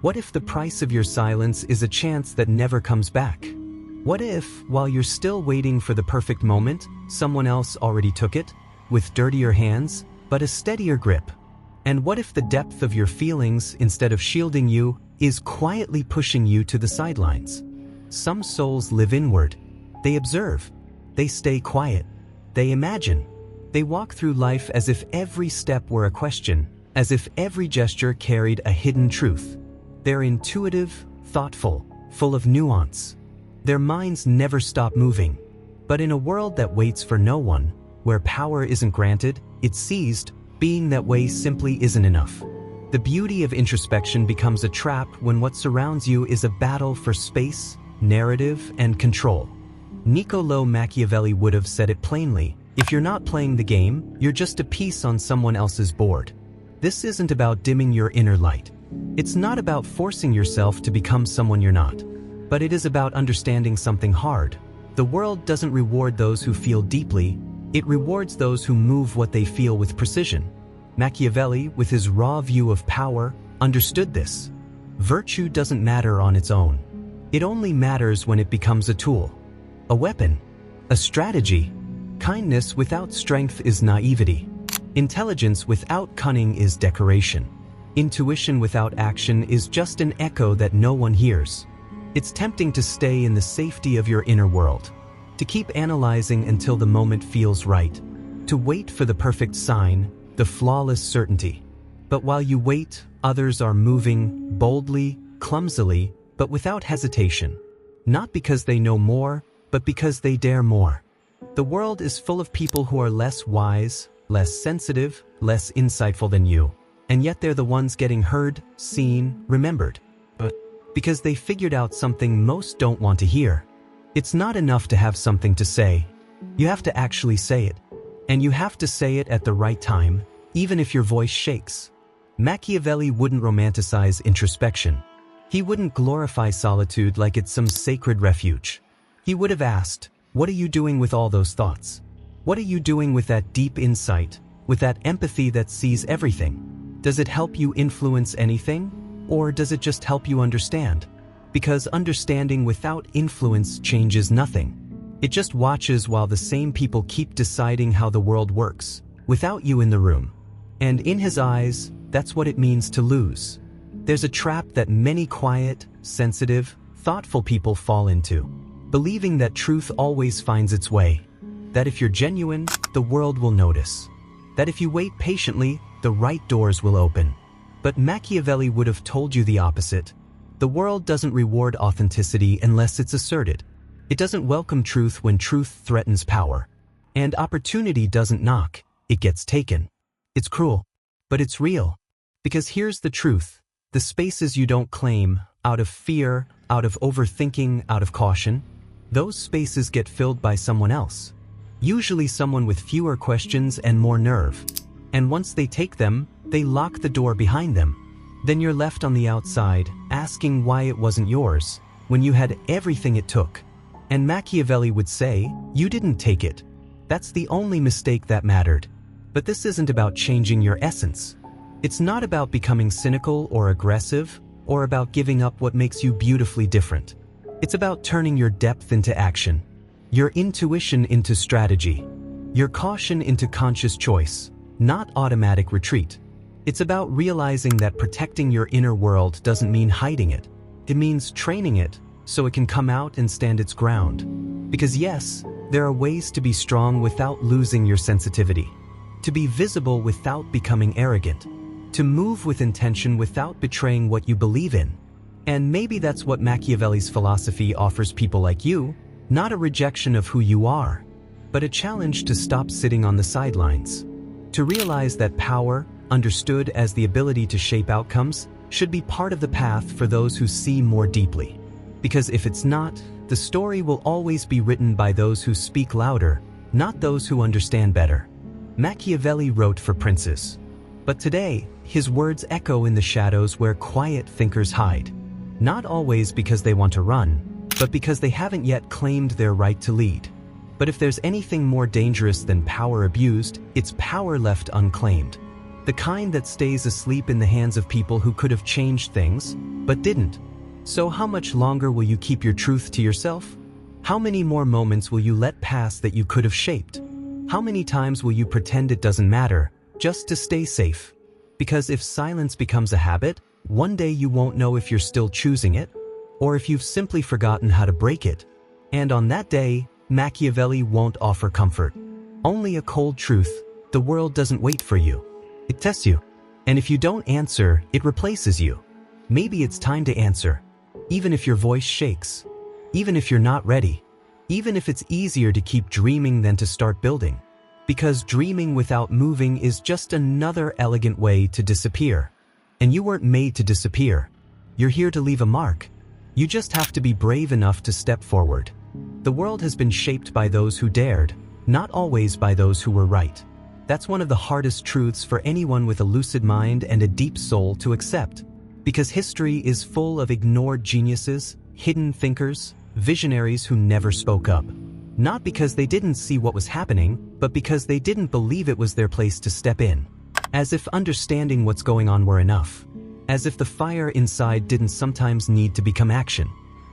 What if the price of your silence is a chance that never comes back? What if, while you're still waiting for the perfect moment, someone else already took it, with dirtier hands, but a steadier grip? And what if the depth of your feelings, instead of shielding you, is quietly pushing you to the sidelines? Some souls live inward. They observe. They stay quiet. They imagine. They walk through life as if every step were a question, as if every gesture carried a hidden truth. They're intuitive, thoughtful, full of nuance. Their minds never stop moving. But in a world that waits for no one, where power isn't granted, it's seized, being that way simply isn't enough. The beauty of introspection becomes a trap when what surrounds you is a battle for space, narrative, and control. Niccolò Machiavelli would have said it plainly: if you're not playing the game, you're just a piece on someone else's board. This isn't about dimming your inner light. It's not about forcing yourself to become someone you're not. But it is about understanding something hard. The world doesn't reward those who feel deeply, it rewards those who move what they feel with precision. Machiavelli, with his raw view of power, understood this. Virtue doesn't matter on its own. It only matters when it becomes a tool, a weapon, a strategy. Kindness without strength is naivety. Intelligence without cunning is decoration. Intuition without action is just an echo that no one hears. It's tempting to stay in the safety of your inner world, to keep analyzing until the moment feels right, to wait for the perfect sign, the flawless certainty. But while you wait, others are moving, boldly, clumsily, but without hesitation. Not because they know more, but because they dare more. The world is full of people who are less wise, less sensitive, less insightful than you. And yet they're the ones getting heard, seen, remembered. But because they figured out something most don't want to hear. It's not enough to have something to say. You have to actually say it. And you have to say it at the right time, even if your voice shakes. Machiavelli wouldn't romanticize introspection. He wouldn't glorify solitude like it's some sacred refuge. He would have asked, what are you doing with all those thoughts? What are you doing with that deep insight, with that empathy that sees everything? Does it help you influence anything? Or does it just help you understand? Because understanding without influence changes nothing. It just watches while the same people keep deciding how the world works, without you in the room. And in his eyes, that's what it means to lose. There's a trap that many quiet, sensitive, thoughtful people fall into, believing that truth always finds its way. That if you're genuine, the world will notice. That if you wait patiently, the right doors will open. But Machiavelli would have told you the opposite. The world doesn't reward authenticity unless it's asserted. It doesn't welcome truth when truth threatens power. And opportunity doesn't knock, it gets taken. It's cruel, but it's real. Because here's the truth. The spaces you don't claim, out of fear, out of overthinking, out of caution, those spaces get filled by someone else. Usually someone with fewer questions and more nerve. And once they take them, they lock the door behind them. Then you're left on the outside, asking why it wasn't yours, when you had everything it took. And Machiavelli would say, you didn't take it. That's the only mistake that mattered. But this isn't about changing your essence. It's not about becoming cynical or aggressive, or about giving up what makes you beautifully different. It's about turning your depth into action, your intuition into strategy, your caution into conscious choice, not automatic retreat. It's about realizing that protecting your inner world doesn't mean hiding it. It means training it so it can come out and stand its ground. Because yes, there are ways to be strong without losing your sensitivity, to be visible without becoming arrogant, to move with intention without betraying what you believe in. And maybe that's what Machiavelli's philosophy offers people like you, not a rejection of who you are, but a challenge to stop sitting on the sidelines, to realize that power, understood as the ability to shape outcomes, should be part of the path for those who see more deeply. Because if it's not, the story will always be written by those who speak louder, not those who understand better. Machiavelli wrote for princes. But today, his words echo in the shadows where quiet thinkers hide. Not always because they want to run, but because they haven't yet claimed their right to lead. But if there's anything more dangerous than power abused, it's power left unclaimed. The kind that stays asleep in the hands of people who could have changed things, but didn't. So how much longer will you keep your truth to yourself? How many more moments will you let pass that you could have shaped? How many times will you pretend it doesn't matter, just to stay safe? Because if silence becomes a habit, one day you won't know if you're still choosing it, or if you've simply forgotten how to break it. And on that day, Machiavelli won't offer comfort. Only a cold truth: the world doesn't wait for you. It tests you. And if you don't answer, it replaces you. Maybe it's time to answer. Even if your voice shakes. Even if you're not ready. Even if it's easier to keep dreaming than to start building. Because dreaming without moving is just another elegant way to disappear. And you weren't made to disappear. You're here to leave a mark. You just have to be brave enough to step forward. The world has been shaped by those who dared, not always by those who were right. That's one of the hardest truths for anyone with a lucid mind and a deep soul to accept. Because history is full of ignored geniuses, hidden thinkers, visionaries who never spoke up. Not because they didn't see what was happening, but because they didn't believe it was their place to step in. As if understanding what's going on were enough. As if the fire inside didn't sometimes need to become action.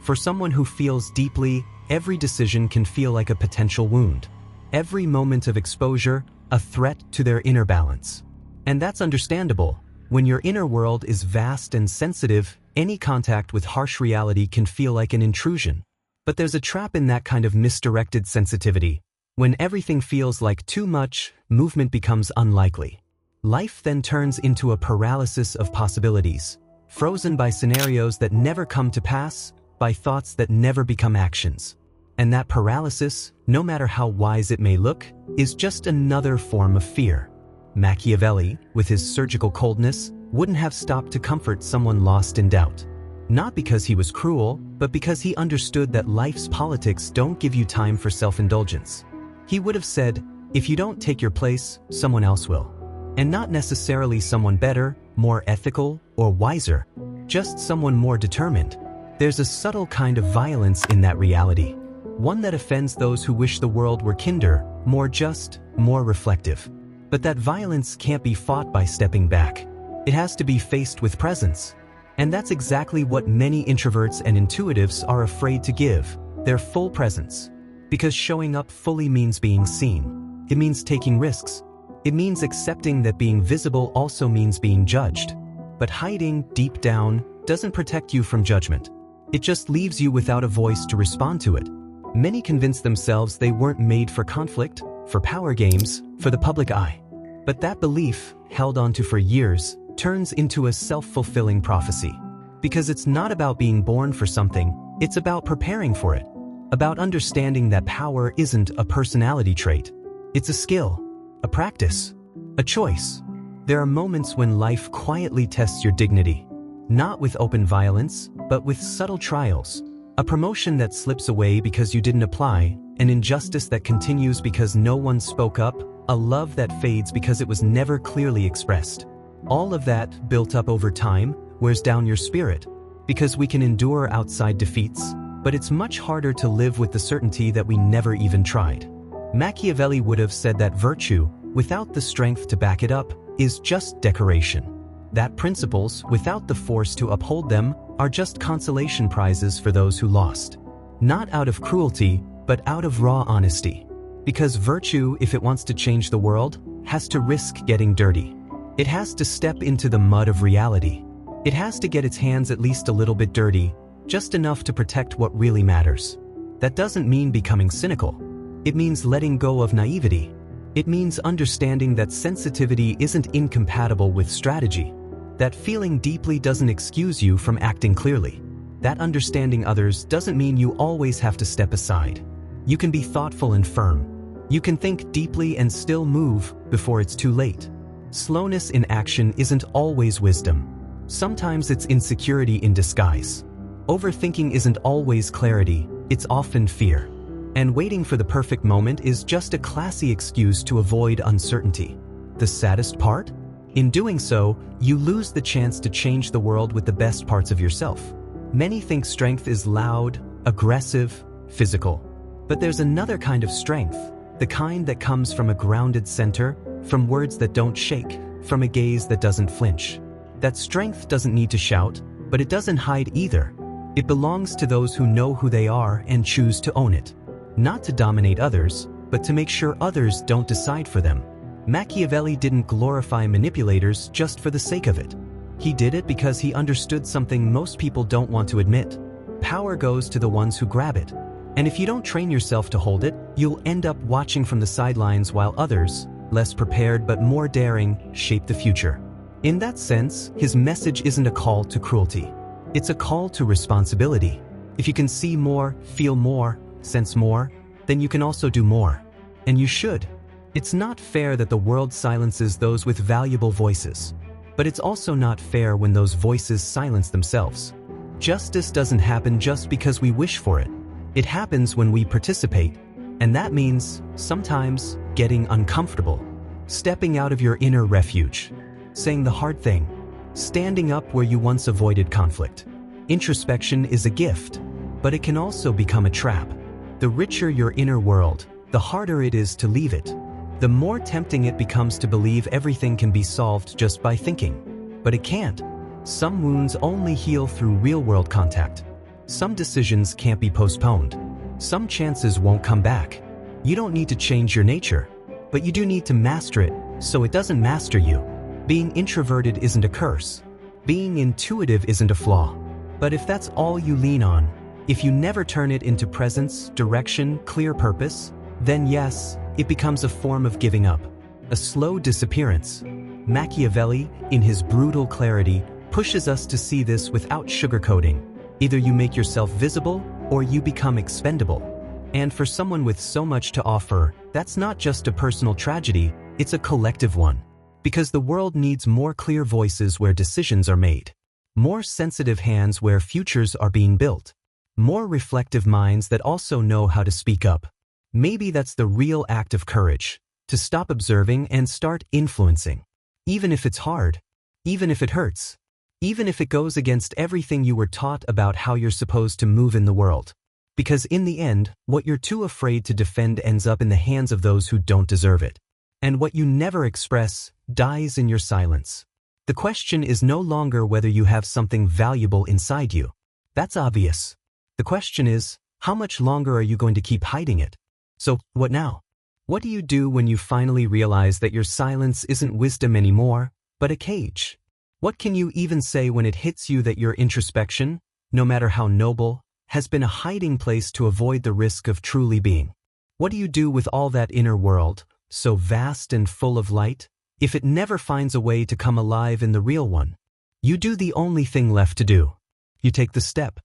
For someone who feels deeply, every decision can feel like a potential wound. Every moment of exposure, a threat to their inner balance. And that's understandable. When your inner world is vast and sensitive, any contact with harsh reality can feel like an intrusion. But there's a trap in that kind of misdirected sensitivity. When everything feels like too much, movement becomes unlikely. Life then turns into a paralysis of possibilities, frozen by scenarios that never come to pass, by thoughts that never become actions. And that paralysis, no matter how wise it may look, is just another form of fear. Machiavelli, with his surgical coldness, wouldn't have stopped to comfort someone lost in doubt. Not because he was cruel, but because he understood that life's politics don't give you time for self-indulgence. He would have said, if you don't take your place, someone else will. And not necessarily someone better, more ethical, or wiser, just someone more determined. There's a subtle kind of violence in that reality. One that offends those who wish the world were kinder, more just, more reflective. But that violence can't be fought by stepping back. It has to be faced with presence. And that's exactly what many introverts and intuitives are afraid to give, their full presence. Because showing up fully means being seen. It means taking risks. It means accepting that being visible also means being judged. But hiding, deep down, doesn't protect you from judgment. It just leaves you without a voice to respond to it. Many convince themselves they weren't made for conflict, for power games, for the public eye. But that belief, held onto for years, turns into a self-fulfilling prophecy. Because it's not about being born for something, it's about preparing for it. About understanding that power isn't a personality trait. It's a skill. A practice. A choice. There are moments when life quietly tests your dignity. Not with open violence, but with subtle trials. A promotion that slips away because you didn't apply, an injustice that continues because no one spoke up, a love that fades because it was never clearly expressed. All of that, built up over time, wears down your spirit. Because we can endure outside defeats, but it's much harder to live with the certainty that we never even tried. Machiavelli would have said that virtue, without the strength to back it up, is just decoration. That principles, without the force to uphold them, are just consolation prizes for those who lost. Not out of cruelty, but out of raw honesty. Because virtue, if it wants to change the world, has to risk getting dirty. It has to step into the mud of reality. It has to get its hands at least a little bit dirty, just enough to protect what really matters. That doesn't mean becoming cynical. It means letting go of naivety. It means understanding that sensitivity isn't incompatible with strategy. That feeling deeply doesn't excuse you from acting clearly. That understanding others doesn't mean you always have to step aside. You can be thoughtful and firm. You can think deeply and still move before it's too late. Slowness in action isn't always wisdom. Sometimes it's insecurity in disguise. Overthinking isn't always clarity, it's often fear. And waiting for the perfect moment is just a classy excuse to avoid uncertainty. The saddest part? In doing so, you lose the chance to change the world with the best parts of yourself. Many think strength is loud, aggressive, physical. But there's another kind of strength, the kind that comes from a grounded center, from words that don't shake, from a gaze that doesn't flinch. That strength doesn't need to shout, but it doesn't hide either. It belongs to those who know who they are and choose to own it. Not to dominate others, but to make sure others don't decide for them. Machiavelli didn't glorify manipulators just for the sake of it. He did it because he understood something most people don't want to admit. Power goes to the ones who grab it. And if you don't train yourself to hold it, you'll end up watching from the sidelines while others, less prepared but more daring, shape the future. In that sense, his message isn't a call to cruelty. It's a call to responsibility. If you can see more, feel more, sense more, then you can also do more. And you should. It's not fair that the world silences those with valuable voices. But it's also not fair when those voices silence themselves. Justice doesn't happen just because we wish for it. It happens when we participate. And that means, sometimes, getting uncomfortable. Stepping out of your inner refuge. Saying the hard thing. Standing up where you once avoided conflict. Introspection is a gift, but it can also become a trap. The richer your inner world, the harder it is to leave it. The more tempting it becomes to believe everything can be solved just by thinking. But it can't. Some wounds only heal through real-world contact. Some decisions can't be postponed. Some chances won't come back. You don't need to change your nature, but you do need to master it so it doesn't master you. Being introverted isn't a curse. Being intuitive isn't a flaw. But if that's all you lean on, if you never turn it into presence, direction, clear purpose, then yes, it becomes a form of giving up, a slow disappearance. Machiavelli, in his brutal clarity, pushes us to see this without sugarcoating. Either you make yourself visible, or you become expendable. And for someone with so much to offer, that's not just a personal tragedy, it's a collective one. Because the world needs more clear voices where decisions are made. More sensitive hands where futures are being built. More reflective minds that also know how to speak up. Maybe that's the real act of courage, to stop observing and start influencing. Even if it's hard, even if it hurts, even if it goes against everything you were taught about how you're supposed to move in the world. Because in the end, what you're too afraid to defend ends up in the hands of those who don't deserve it. And what you never express dies in your silence. The question is no longer whether you have something valuable inside you. That's obvious. The question is, how much longer are you going to keep hiding it? So, what now? What do you do when you finally realize that your silence isn't wisdom anymore, but a cage? What can you even say when it hits you that your introspection, no matter how noble, has been a hiding place to avoid the risk of truly being? What do you do with all that inner world, so vast and full of light, if it never finds a way to come alive in the real one? You do the only thing left to do. You take the step.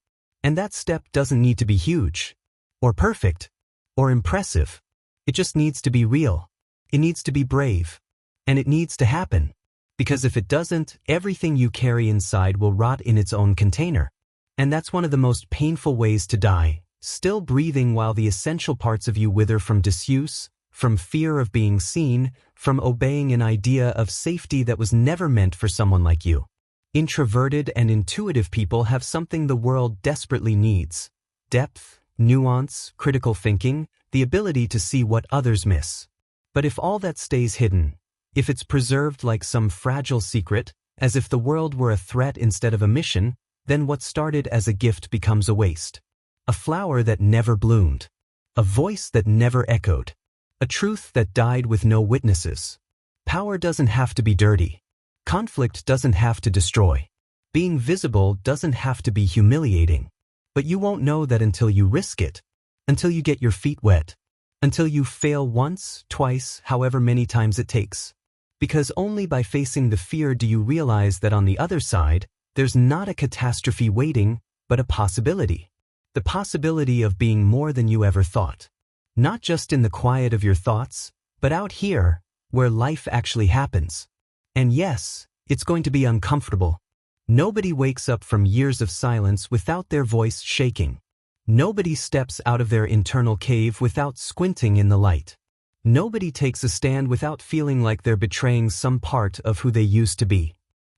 And that step doesn't need to be huge, or perfect, or impressive. It just needs to be real. It needs to be brave. And it needs to happen. Because if it doesn't, everything you carry inside will rot in its own container. And that's one of the most painful ways to die, still breathing while the essential parts of you wither from disuse, from fear of being seen, from obeying an idea of safety that was never meant for someone like you. Introverted and intuitive people have something the world desperately needs: depth, nuance, critical thinking, the ability to see what others miss. But if all that stays hidden, if it's preserved like some fragile secret, as if the world were a threat instead of a mission, then what started as a gift becomes a waste. A flower that never bloomed. A voice that never echoed. A truth that died with no witnesses. Power doesn't have to be dirty. Conflict doesn't have to destroy. Being visible doesn't have to be humiliating. But you won't know that until you risk it. Until you get your feet wet. Until you fail once, twice, however many times it takes. Because only by facing the fear do you realize that on the other side, there's not a catastrophe waiting, but a possibility. The possibility of being more than you ever thought. Not just in the quiet of your thoughts, but out here, where life actually happens. And yes, it's going to be uncomfortable. Nobody wakes up from years of silence without their voice shaking. Nobody steps out of their internal cave without squinting in the light. Nobody takes a stand without feeling like they're betraying some part of who they used to be.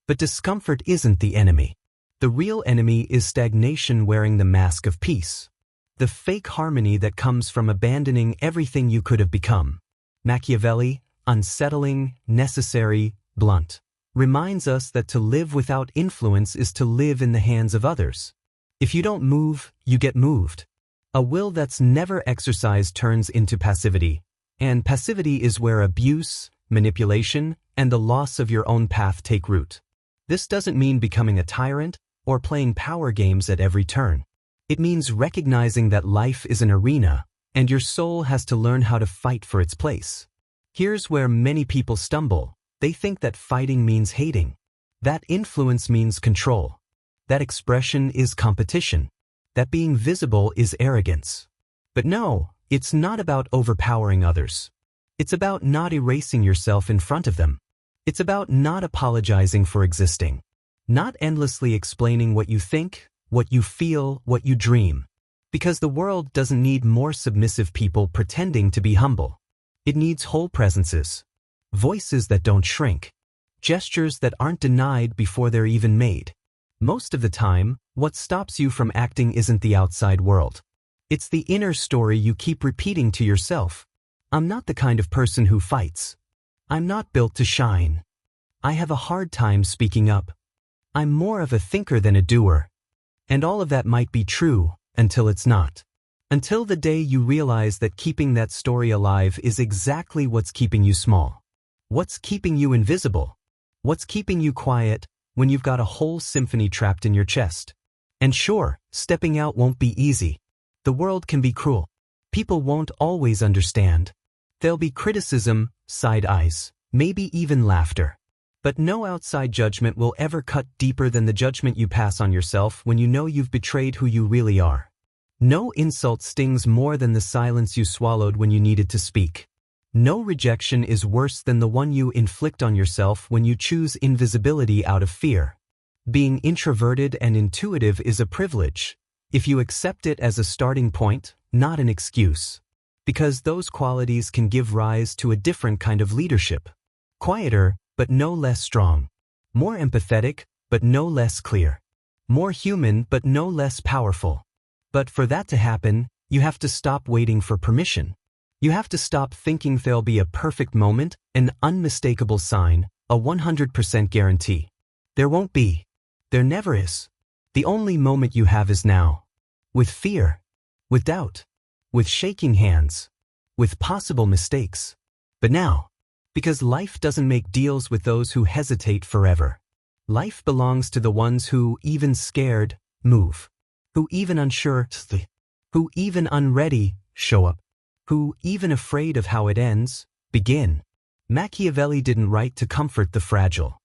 But discomfort isn't the enemy. The real enemy is stagnation wearing the mask of peace. The fake harmony that comes from abandoning everything you could have become. Machiavelli, unsettling, necessary, blunt, reminds us that to live without influence is to live in the hands of others. If you don't move, you get moved. A will that's never exercised turns into passivity, and passivity is where abuse, manipulation, and the loss of your own path take root. This doesn't mean becoming a tyrant or playing power games at every turn. It means recognizing that life is an arena, and your soul has to learn how to fight for its place. Here's where many people stumble. They think that fighting means hating. That influence means control. That expression is competition. That being visible is arrogance. But no, it's not about overpowering others. It's about not erasing yourself in front of them. It's about not apologizing for existing. Not endlessly explaining what you think, what you feel, what you dream. Because the world doesn't need more submissive people pretending to be humble. It needs whole presences. Voices that don't shrink. Gestures that aren't denied before they're even made. Most of the time, what stops you from acting isn't the outside world. It's the inner story you keep repeating to yourself. I'm not the kind of person who fights. I'm not built to shine. I have a hard time speaking up. I'm more of a thinker than a doer. And all of that might be true, until it's not. Until the day you realize that keeping that story alive is exactly what's keeping you small. What's keeping you invisible? What's keeping you quiet when you've got a whole symphony trapped in your chest? And sure, stepping out won't be easy. The world can be cruel. People won't always understand. There'll be criticism, side eyes, maybe even laughter. But no outside judgment will ever cut deeper than the judgment you pass on yourself when you know you've betrayed who you really are. No insult stings more than the silence you swallowed when you needed to speak. No rejection is worse than the one you inflict on yourself when you choose invisibility out of fear. Being introverted and intuitive is a privilege, if you accept it as a starting point, not an excuse. Because those qualities can give rise to a different kind of leadership. Quieter, but no less strong. More empathetic, but no less clear. More human, but no less powerful. But for that to happen, you have to stop waiting for permission. You have to stop thinking there'll be a perfect moment, an unmistakable sign, a 100% guarantee. There won't be. There never is. The only moment you have is now. With fear. With doubt. With shaking hands. With possible mistakes. But now. Because life doesn't make deals with those who hesitate forever. Life belongs to the ones who, even scared, move. Who even unsure, who even unready, show up. Who, even afraid of how it ends, begin. Machiavelli didn't write to comfort the fragile.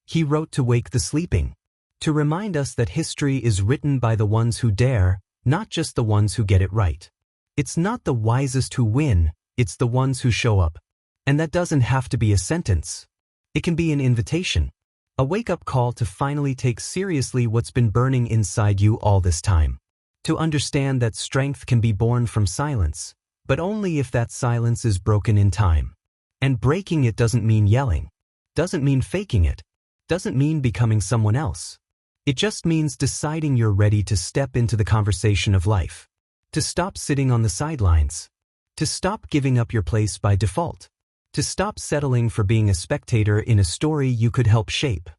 He wrote to wake the sleeping. To remind us that history is written by the ones who dare, not just the ones who get it right. It's not the wisest who win, it's the ones who show up. And that doesn't have to be a sentence. It can be an invitation. A wake-up call to finally take seriously what's been burning inside you all this time. To understand that strength can be born from silence, but only if that silence is broken in time. And breaking it doesn't mean yelling. Doesn't mean faking it. Doesn't mean becoming someone else. It just means deciding you're ready to step into the conversation of life. To stop sitting on the sidelines. To stop giving up your place by default. To stop settling for being a spectator in a story you could help shape.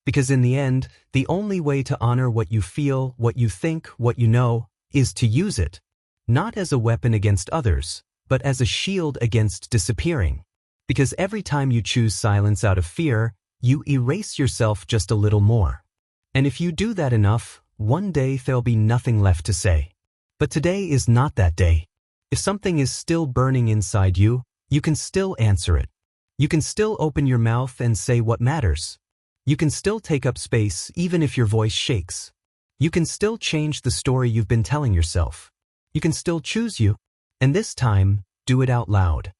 Because in the end, the only way to honor what you feel, what you think, what you know, is to use it. Not as a weapon against others, but as a shield against disappearing. Because every time you choose silence out of fear, you erase yourself just a little more. And if you do that enough, one day there'll be nothing left to say. But today is not that day. If something is still burning inside you, you can still answer it. You can still open your mouth and say what matters. You can still take up space even if your voice shakes. You can still change the story you've been telling yourself. You can still choose you. And this time, do it out loud.